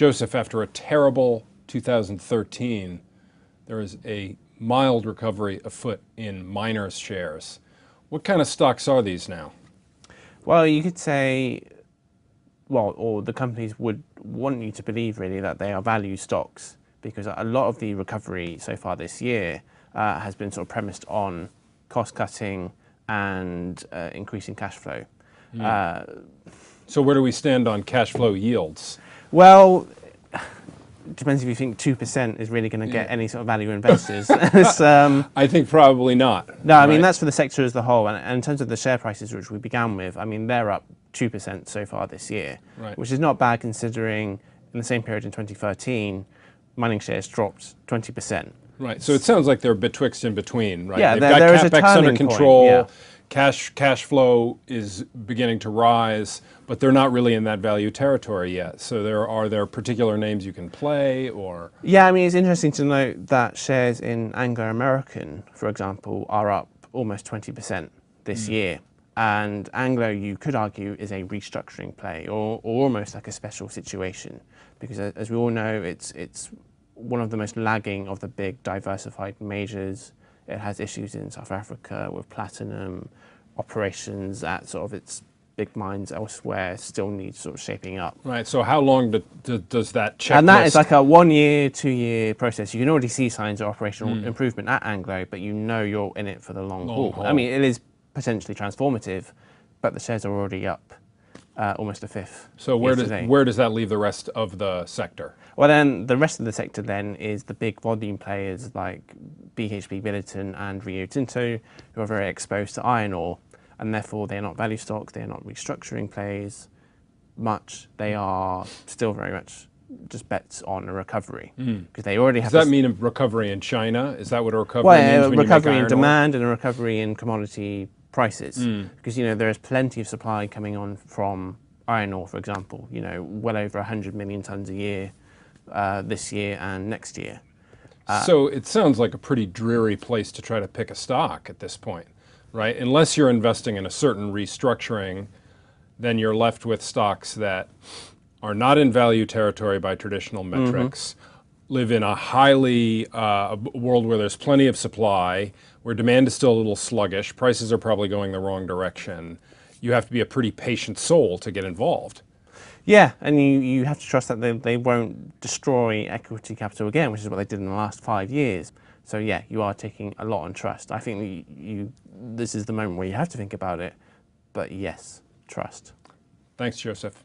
Joseph, after a terrible 2013, there is a mild recovery afoot in miners' shares. What kind of stocks are these now? Well, you could say, well, or the companies would want you to believe really that they are value stocks, because a lot of the recovery so far this year has been sort of premised on cost cutting and increasing cash flow. So where do we stand on cash flow yields? Well, it depends if you think 2% is really going to get any sort of value investors. I think probably not. No, I mean, that's for the sector as a whole. And in terms of the share prices, which we began with, I mean, they're up 2% so far this year, which is not bad considering in the same period in 2013, mining shares dropped 20%. Right, so it sounds like they're betwixt and between, right? Yeah, They've there got is a CapEx under turning control, point, cash flow is beginning to rise, but they're not really in that value territory yet. So are there particular names you can play, or? Yeah, I mean, it's interesting to note that shares in Anglo American, for example, are up almost 20% this year. And Anglo, you could argue, is a restructuring play, or almost like a special situation, because as we all know, it's one of the most lagging of the big diversified majors. It has issues in South Africa with platinum, operations at sort of its big mines elsewhere still need sort of shaping up. Right, so how long does that checklist? And that is like a 1 year, 2 year process. You can already see signs of operational improvement at Anglo, but you know you're in it for the long haul. I mean, it is potentially transformative, but the shares are already up almost a fifth. So where does that leave the rest of the sector? Well, then the rest of the sector then is the big volume players like BHP, Billiton and Rio Tinto, who are very exposed to iron ore, and therefore they're not value stocks, they're not restructuring plays much. They are still very much just bets on a recovery, because they already have. Does that mean a recovery in China? Is that what a recovery means when you make iron ore? A recovery in demand and a recovery in commodity prices, because there is plenty of supply coming on from iron ore, for example. Well over 100 million tons a year this year and next year. So it sounds like a pretty dreary place to try to pick a stock at this point, right? Unless you're investing in a certain restructuring, then you're left with stocks that are not in value territory by traditional metrics, live in a world where there's plenty of supply, where demand is still a little sluggish, prices are probably going the wrong direction. You have to be a pretty patient soul to get involved. Yeah, and you have to trust that they won't destroy equity capital again, which is what they did in the last 5 years. So yeah, you are taking a lot on trust. I think this is the moment where you have to think about it, but yes, trust. Thanks, Joseph.